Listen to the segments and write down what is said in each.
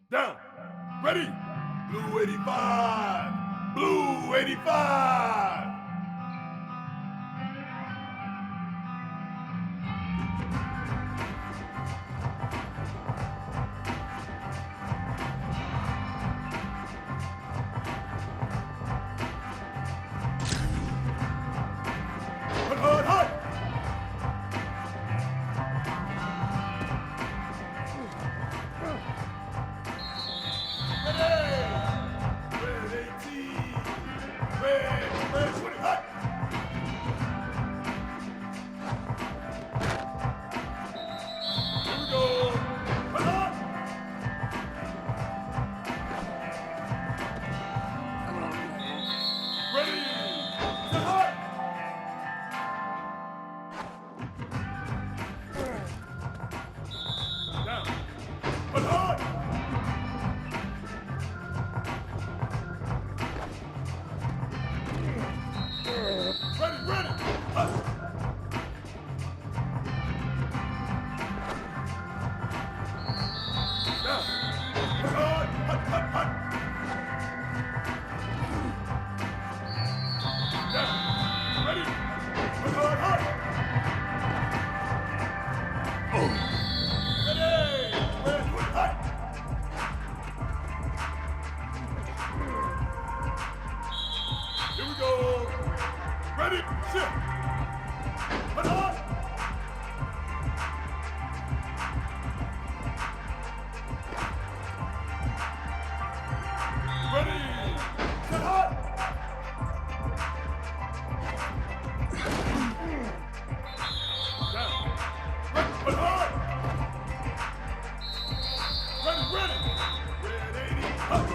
Down. Ready. Blue 85. Blue 85. Hut, hut, hut. Red 18. Red 20. Hut. Here we go. Hut, hut. Ready. Set, hut. Down. Hut, hut. Ready, ready. Hut. Down. Hut, hut, hut, hut, hut. Down. Ready. Hut, hut, hut. Ready. Red 20. Hut. Here we go. Ready. Shift. Hut, hut. Ready. Set, hut. Down. Ready. Hut, hut. Ready, ready. Red 80. Hut.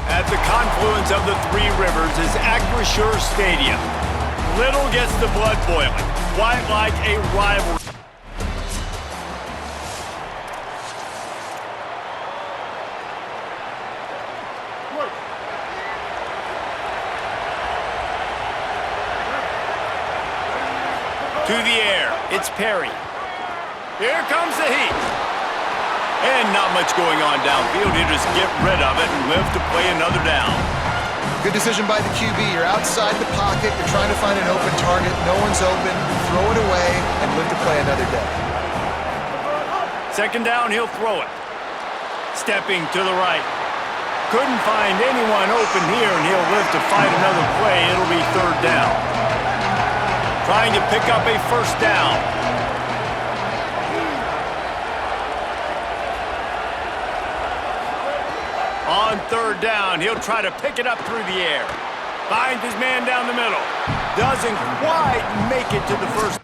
At the confluence of the three rivers is Acrisure Stadium. Little gets the blood boiling, quite like a rivalry. To the air, it's Perry. Here comes the heat. And not much going on downfield. He'll just get rid of it and live to play another down. Good decision by the QB. You're outside the pocket. You're trying to find an open target. No one's open. Throw it away and live to play another day. Second down, he'll throw it. Stepping to the right. Couldn't find anyone open here, and he'll live to fight another play. It'll be third down. Trying to pick up a first down. On third down, he'll try to pick it up through the air. Finds his man down the middle. Doesn't quite make it to the first.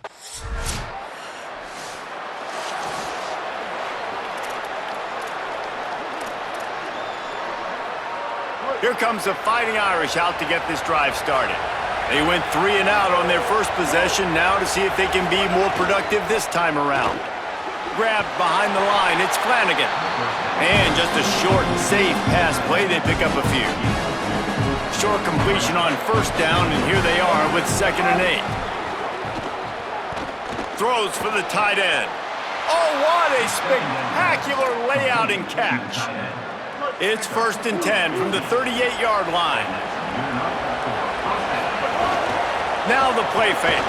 Here comes the Fighting Irish out to get this drive started. They went 3 and out on their first possession, now to see if they can be more productive this time around. Grabbed behind the line, it's Flanagan. And just a short and safe pass play, they pick up a few. Short completion on first down, and here they are with 2nd and 8. Throws for the tight end. Oh, what a spectacular layout and catch. It's 1st and 10 from the 38-yard line. Now the play fake.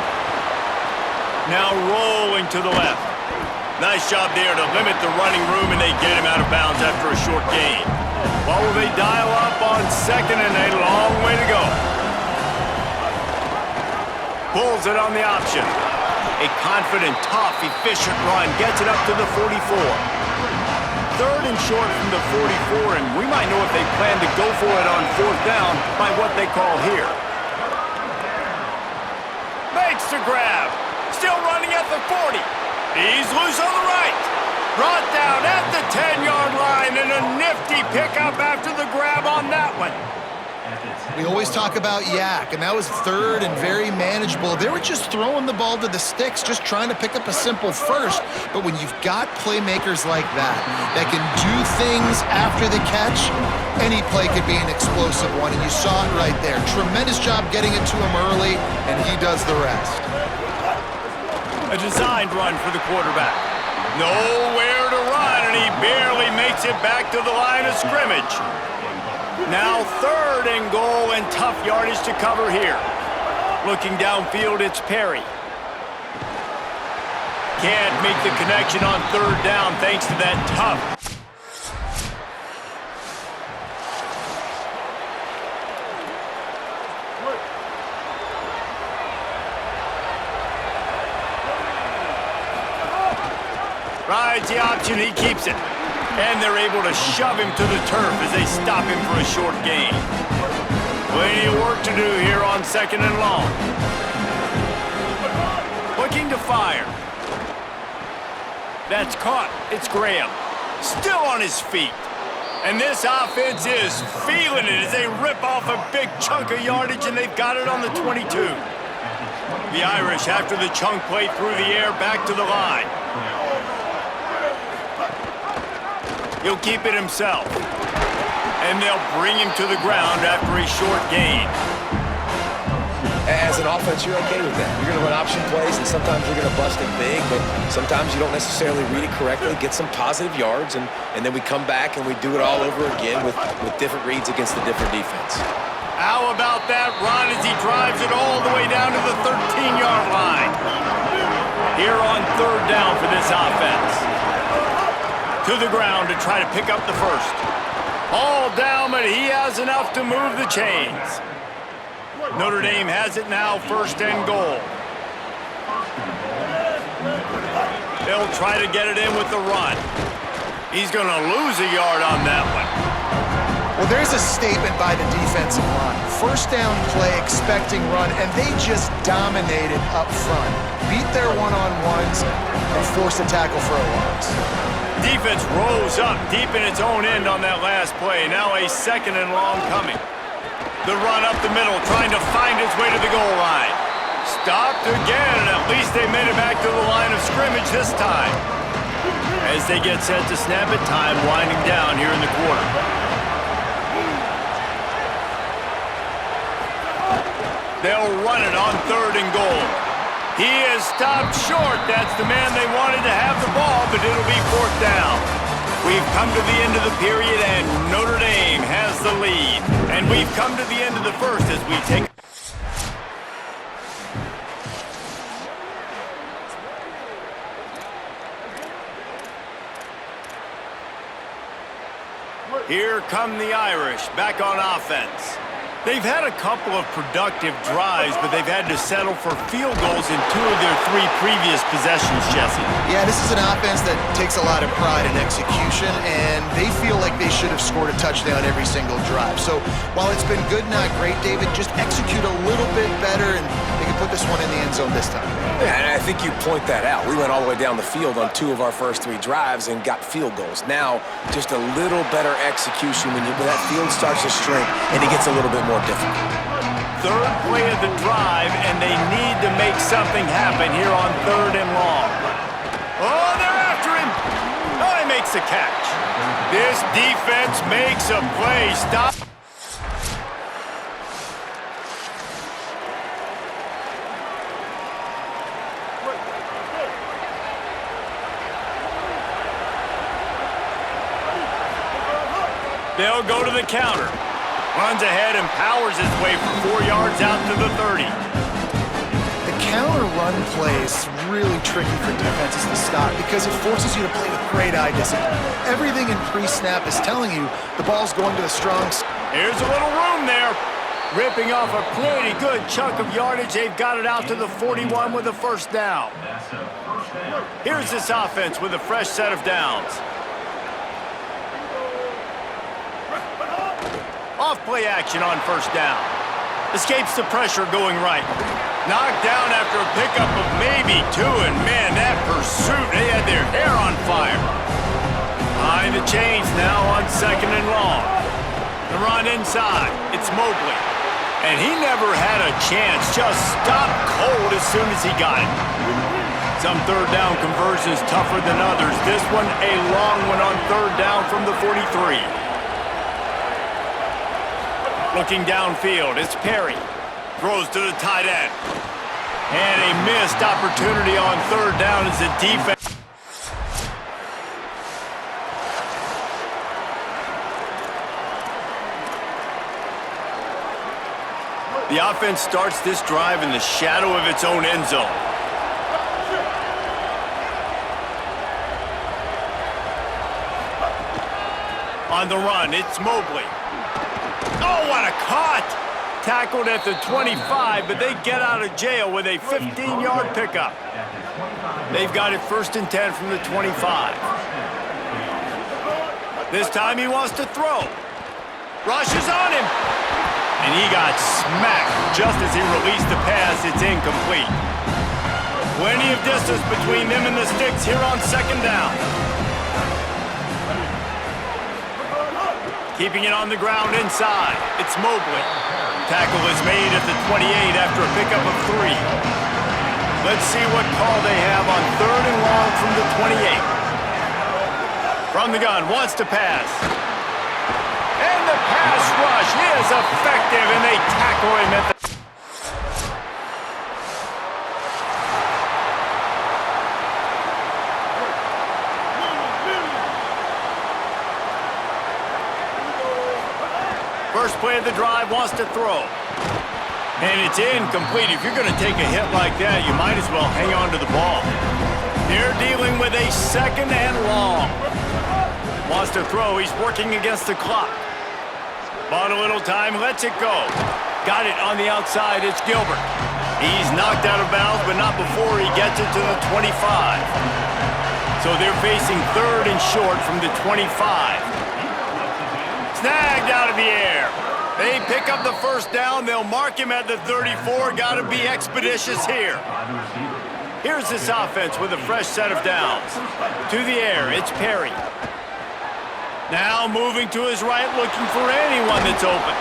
Now rolling to the left. Nice job there to limit the running room, and they get him out of bounds after a short gain. What will they dial up on 2nd and 8? Long way to go. Pulls it on the option. A confident, tough, efficient run gets it up to the 44. 3rd and short from the 44, and we might know if they plan to go for it on 4th down by what they call here. Makes the grab. Still running at the 40. He's loose on the right. Brought down at the 10-yard line, and a nifty pickup after the grab on that one. We always talk about yak, and that was 3rd and very manageable. They were just throwing the ball to the sticks, just trying to pick up a simple first. But when you've got playmakers like that can do things after the catch, any play could be an explosive one, and you saw it right there. Tremendous job getting it to him early, and he does the rest. A designed run for the quarterback. Nowhere to run, and he barely makes it back to the line of scrimmage. Now 3rd and goal, and tough yardage to cover here. Looking downfield, it's Perry. Can't make the connection on 3rd down thanks to that tough. Rides the option, he keeps it. And they're able to shove him to the turf as they stop him for a short gain. Plenty of work to do here on 2nd and long. Looking to fire. That's caught. It's Graham. Still on his feet. And this offense is feeling it as they rip off a big chunk of yardage, and they've got it on the 22. The Irish, after the chunk play through the air, back to the line. He'll keep it himself. And they'll bring him to the ground after a short gain. As an offense, you're okay with that. You're going to run option plays, and sometimes you're going to bust it big, but sometimes you don't necessarily read it correctly, get some positive yards, and then we come back and we do it all over again with different reads against the different defense. How about that run as he drives it all the way down to the 13-yard line? Here on 3rd down for this offense. To the ground to try to pick up the first. All down, but he has enough to move the chains. Notre Dame has it now, 1st and goal. They'll try to get it in with the run. He's going to lose a yard on that one. Well, there's a statement by the defensive line. 1st down play, expecting run, and they just dominated up front. Beat their one-on-ones and forced a tackle for a loss. Defense rose up deep in its own end on that last play. Now a 2nd and long coming. The run up the middle, trying to find its way to the goal line. Stopped again, and at least they made it back to the line of scrimmage this time. As they get set to snap it, time winding down here in the quarter. They'll run it on 3rd and goal. He is stopped short. That's the man they wanted to have the ball, but it'll be 4th down. We've come to the end of the period, and Notre Dame has the lead. And we've come to the end of the first as we take... Here come the Irish, back on offense. They've had a couple of productive drives, but they've had to settle for field goals in 2 of their 3 previous possessions, Jesse. Yeah, this is an offense that takes a lot of pride in execution, and they feel like they should have scored a touchdown every single drive. So while it's been good, not great, David, just execute a little bit better, and they can put this one in the end zone this time. Yeah, and I think you point that out. We went all the way down the field on 2 of our first 3 drives and got field goals. Now, just a little better execution when that field starts to shrink and it gets a little bit more difficult. 3rd play of the drive, and they need to make something happen here on 3rd and long. Oh, they're after him. Oh, he makes the catch. This defense makes a play. Stop. They'll go to the counter. Runs ahead and powers his way for 4 yards out to the 30. The counter run play is really tricky for defenses to stop because it forces you to play with great eye discipline. Everything in pre-snap is telling you the ball's going to the strong side. Here's a little room there. Ripping off a pretty good chunk of yardage. They've got it out to the 41 with a 1st down. Here's this offense with a fresh set of downs. Off-play action on 1st down. Escapes the pressure going right. Knocked down after a pickup of maybe 2, and man, that pursuit, they had their hair on fire. Behind the chains now on 2nd and long. The run inside, it's Mobley. And he never had a chance, just stopped cold as soon as he got it. Some 3rd down conversions tougher than others. This one, a long one on 3rd down from the 43. Looking downfield, it's Perry. Throws to the tight end. And a missed opportunity on 3rd down as the defense. The offense starts this drive in the shadow of its own end zone. On the run, it's Mobley. Oh, what a cut! Tackled at the 25, but they get out of jail with a 15-yard pickup. They've got it 1st and 10 from the 25. This time he wants to throw. Rushes on him. And he got smacked just as he released the pass. It's incomplete. Plenty of distance between them and the sticks here on 2nd down. Keeping it on the ground inside. It's Mobley. Tackle is made at the 28 after a pickup of 3. Let's see what call they have on 3rd and long from the 28. From the gun, wants to pass. And the pass rush is effective, and they tackle him at the... First play of the drive, wants to throw. And it's incomplete. If you're going to take a hit like that, you might as well hang on to the ball. They're dealing with a 2nd and long. Wants to throw. He's working against the clock. Bought a little time, lets it go. Got it on the outside. It's Gilbert. He's knocked out of bounds, but not before he gets it to the 25. So they're facing 3rd and short from the 25. Snagged out of the air. They pick up the 1st down. They'll mark him at the 34. Got to be expeditious here. Here's this offense with a fresh set of downs. To the air, it's Perry. Now moving to his right, looking for anyone that's open.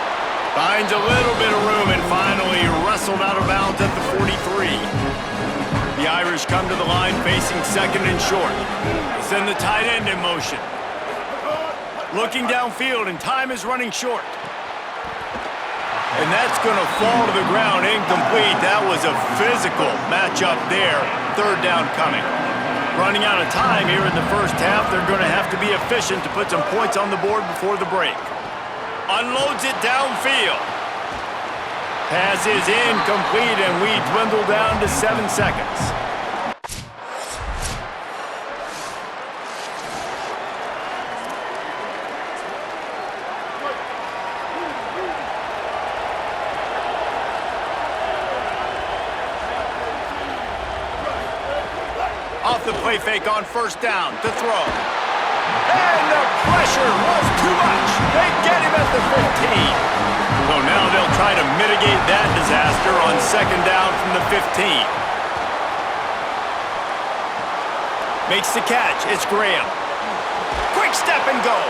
Finds a little bit of room and finally wrestled out of bounds at the 43. The Irish come to the line facing 2nd and short. They send the tight end in motion. Looking downfield, and time is running short. And that's going to fall to the ground incomplete. That was a physical matchup there. Third down coming. Running out of time here in the first half. They're going to have to be efficient to put some points on the board before the break. Unloads it downfield. Pass is incomplete, and we dwindle down to 7 seconds. Off the play fake on first down to throw. And the pressure was too much. They get him at the 15. So now they'll try to mitigate that disaster on second down from the 15. Makes the catch. It's Graham. Quick step and go.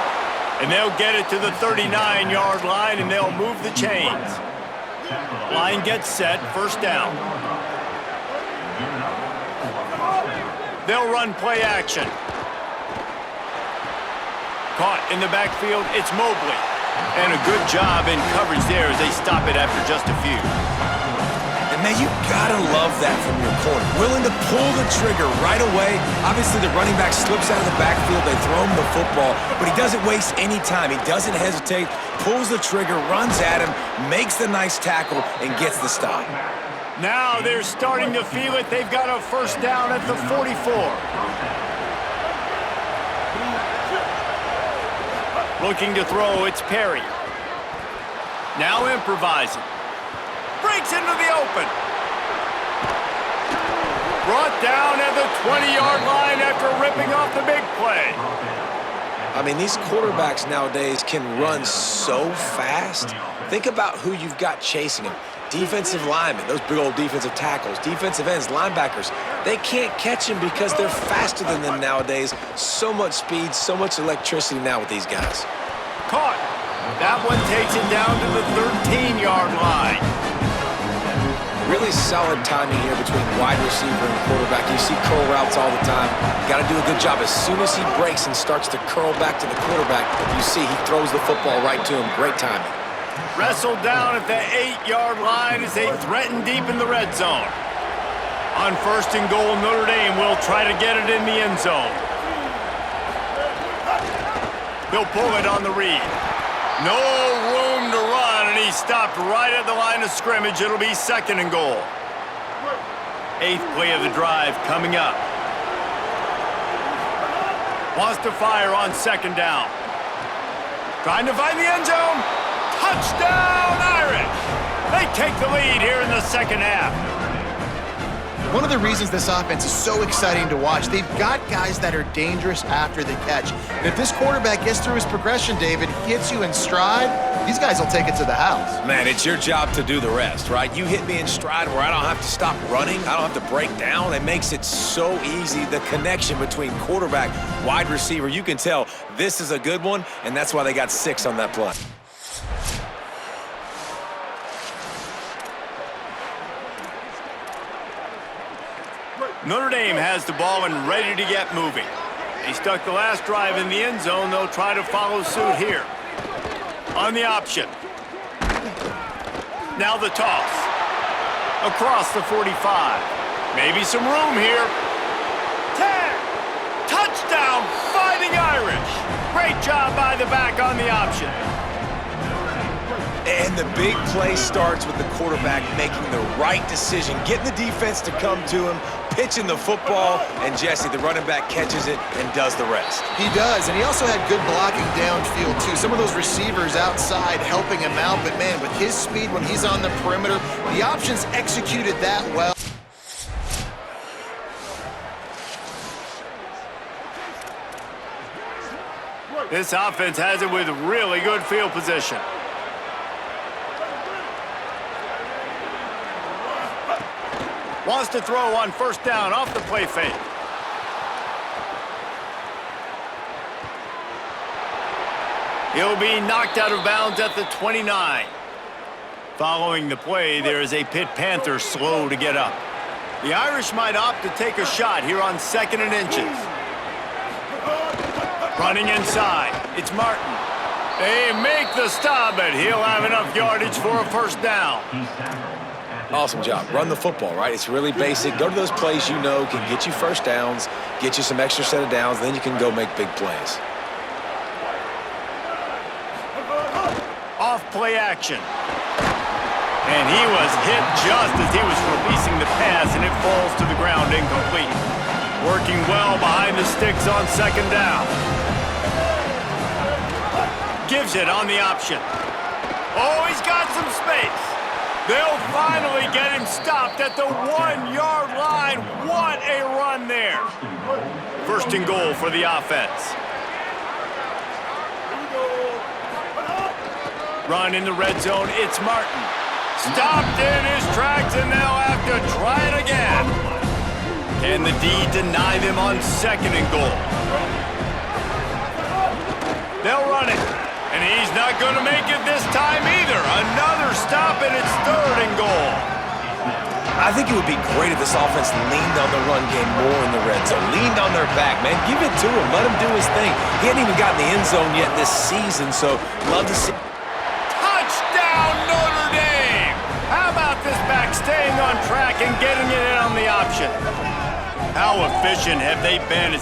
And they'll get it to the 39-yard line, and they'll move the chains. Line gets set. First down. They'll run play action. Caught in the backfield, it's Mobley. And a good job in coverage there as they stop it after just a few. And man, you gotta love that from your corner. Willing to pull the trigger right away. Obviously, the running back slips out of the backfield. They throw him the football, but he doesn't waste any time. He doesn't hesitate, pulls the trigger, runs at him, makes the nice tackle, and gets the stop. Now they're starting to feel it. They've got a first down at the 44. Looking to throw, it's Perry. Now improvising. Breaks into the open. Brought down at the 20-yard line after ripping off the big play. I mean, these quarterbacks nowadays can run so fast. Think about who you've got chasing them. Defensive linemen, those big old defensive tackles, defensive ends, linebackers, they can't catch them because they're faster than them nowadays. So much speed, so much electricity now with these guys. Caught. That one takes it down to the 13-yard line. Really solid timing here between wide receiver and quarterback. You see curl routes all the time. Got to do a good job. As soon as he breaks and starts to curl back to the quarterback, you see he throws the football right to him. Great timing. Wrestled down at the 8-yard line as they threaten deep in the red zone. On first and goal, Notre Dame will try to get it in the end zone. They'll pull it on the read. No room to run, and he stopped right at the line of scrimmage. It'll be second and goal. 8th play of the drive coming up. Wants to fire on second down. Trying to find the end zone. Touchdown, Irish! They take the lead here in the second half. One of the reasons this offense is so exciting to watch, they've got guys that are dangerous after the catch. And if this quarterback gets through his progression, David, hits you in stride, these guys will take it to the house. Man, it's your job to do the rest, right? You hit me in stride where I don't have to stop running. I don't have to break down. It makes it so easy. The connection between quarterback, wide receiver, you can tell this is a good one, and that's why they got 6 on that play. Notre Dame has the ball and ready to get moving. They stuck the last drive in the end zone. They'll try to follow suit here. On the option. Now the toss. Across the 45. Maybe some room here. 10. Touchdown, Fighting Irish. Great job by the back on the option. And the big play starts with the quarterback making the right decision, getting the defense to come to him, pitching the football, and Jesse, the running back, catches it and does the rest. He does, and he also had good blocking downfield, too. Some of those receivers outside helping him out, but, man, with his speed when he's on the perimeter, the options executed that well. This offense has it with really good field position. Wants to throw on first down off the play fake. He'll be knocked out of bounds at the 29. Following the play, there is a Pitt Panther slow to get up. The Irish might opt to take a shot here on 2nd and inches. Running inside, it's Martin. They make the stop, but he'll have enough yardage for a first down. Awesome job. Run the football, right? It's really basic. Go to those plays you know can get you first downs, get you some extra set of downs, then you can go make big plays. Off play action. And he was hit just as he was releasing the pass, and it falls to the ground incomplete. Working well behind the sticks on second down. Gives it on the option. Oh, he's got some space. They'll finally get him stopped at the 1-yard line. What a run there. First and goal for the offense. Run in the red zone. It's Martin. Stopped in his tracks, and they'll have to try it again. Can the D deny them on second and goal? They'll run it. And he's not going to make it this time either. Another stop, and it's third and goal. I think it would be great if this offense leaned on the run game more in the red zone. Leaned on their back, man. Give it to him. Let him do his thing. He hadn't even gotten the end zone yet this season, so love to see. Touchdown, Notre Dame! How about this back staying on track and getting it in on the option? How efficient have they been?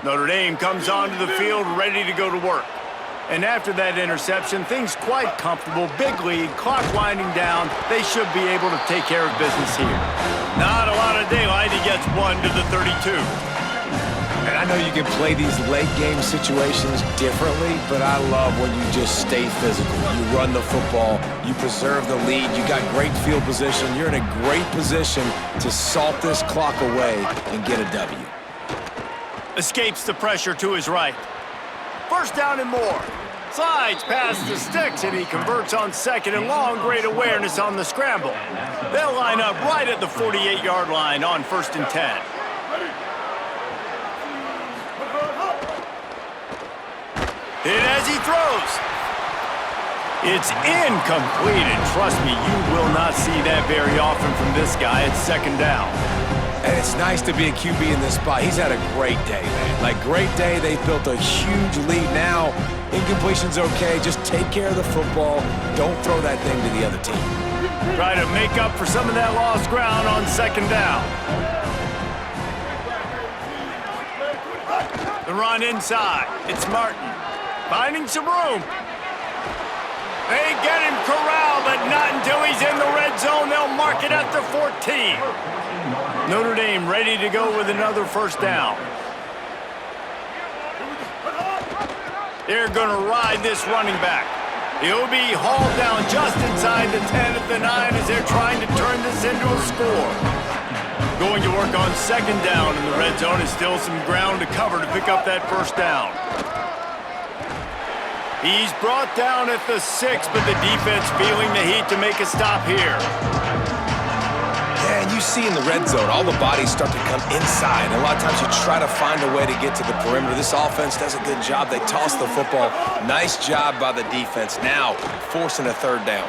Notre Dame comes onto the field ready to go to work. And after that interception, things quite comfortable. Big lead, clock winding down. They should be able to take care of business here. Not a lot of daylight. He gets 1 to the 32. And I know you can play these late game situations differently, but I love when you just stay physical. You run the football, you preserve the lead, you got great field position. You're in a great position to salt this clock away and get a W. Escapes the pressure to his right. First down and more. Slides past the sticks, and he converts on second and long. Great awareness on the scramble. They'll line up right at the 48-yard line on first and 10. Hit as he throws. It's incomplete, and trust me, you will not see that very often from this guy. It's second down. And it's nice to be a QB in this spot. He's had a great day, man. Like, great day. They've built a huge lead now. Incompletion's okay. Just take care of the football. Don't throw that thing to the other team. Try to make up for some of that lost ground on second down. The run inside. It's Martin. Finding some room. They get him corralled, but not until he's in the red zone. They'll mark it at the 14. Notre Dame ready to go with another first down. They're going to ride this running back. He'll be hauled down just inside the 10 at the 9 as they're trying to turn this into a score. Going to work on second down in the red zone. Is still some ground to cover to pick up that first down. He's brought down at the 6, but the defense feeling the heat to make a stop here. Yeah, and you see in the red zone, all the bodies start to come inside. And a lot of times you try to find a way to get to the perimeter. This offense does a good job. They toss the football. Nice job by the defense. Now forcing a third down.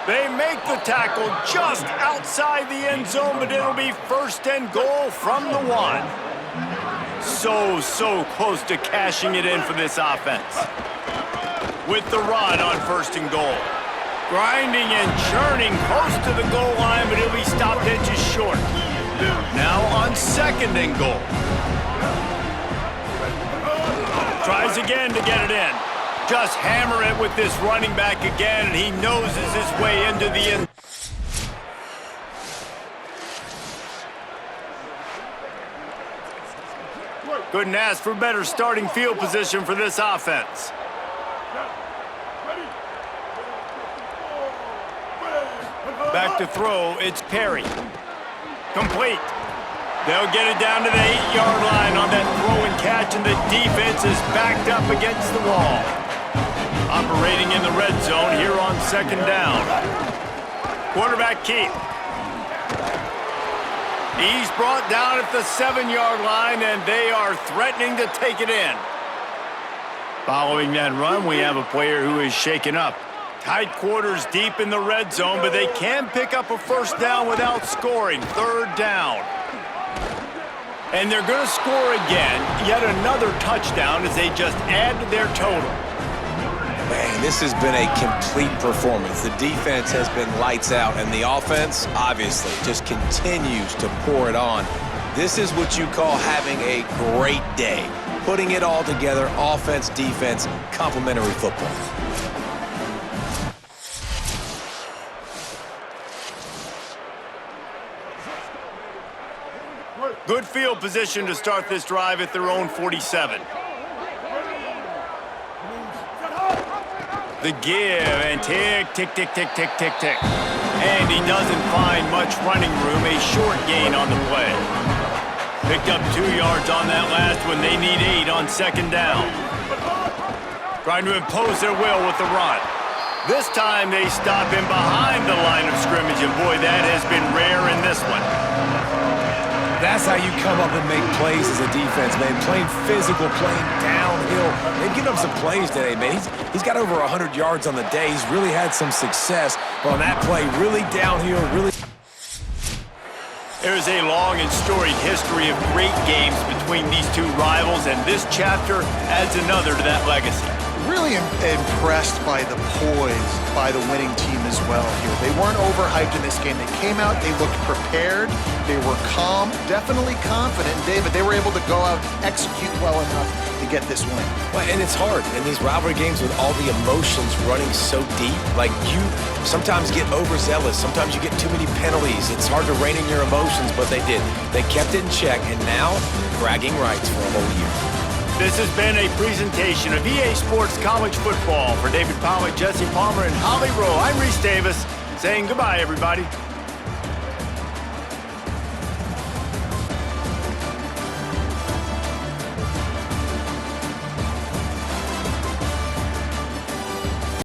They make the tackle just outside the end zone, but it'll be first and goal from the 1. So close to cashing it in for this offense. With the run on first and goal. Grinding and churning close to the goal line, but he'll be stopped inches short. Now on second and goal. Tries again to get it in. Just hammer it with this running back again, and he noses his way into the end. Couldn't ask for better starting field position for this offense. Back to throw, it's Perry. Complete. They'll get it down to the 8-yard line on that throw and catch, and the defense is backed up against the wall. Operating in the red zone here on second down. Quarterback keep. He's brought down at the 7-yard line, and they are threatening to take it in. Following that run, we have a player who is shaken up. Tight quarters deep in the red zone, but they can pick up a first down without scoring. Third down. And they're going to score again, yet another touchdown as they just add to their total. Man, this has been a complete performance. The defense has been lights out, and the offense, obviously, just continues to pour it on. This is what you call having a great day. Putting it all together, offense, defense, complementary football. Good field position to start this drive at their own 47. The give and tick, tick, tick, tick, tick, tick, tick. And he doesn't find much running room, a short gain on the play. Picked up 2 yards on that last one. They need 8 on second down. Trying to impose their will with the run. This time they stop him behind the line of scrimmage, and boy, that has been rare in this one. That's how you come up and make plays as a defense, man. Playing physical, playing downhill. They've given up some plays today, man. He's got over 100 yards on the day. He's really had some success. But on that play, really downhill, really... There's a long and storied history of great games between these two rivals, and this chapter adds another to that legacy. Really impressed by the poise by the winning team as well here. They weren't overhyped in this game. They came out, they looked prepared, they were calm, definitely confident. And David, they were able to go out and execute well enough to get this win. Well, and it's hard in these rivalry games with all the emotions running so deep. Like, you sometimes get overzealous. Sometimes you get too many penalties. It's hard to rein in your emotions, but they did. They kept it in check, and now bragging rights for a whole year. This has been a presentation of EA Sports College Football. For David Pollack, Jesse Palmer, and Holly Rowe, I'm Reese Davis saying goodbye, everybody.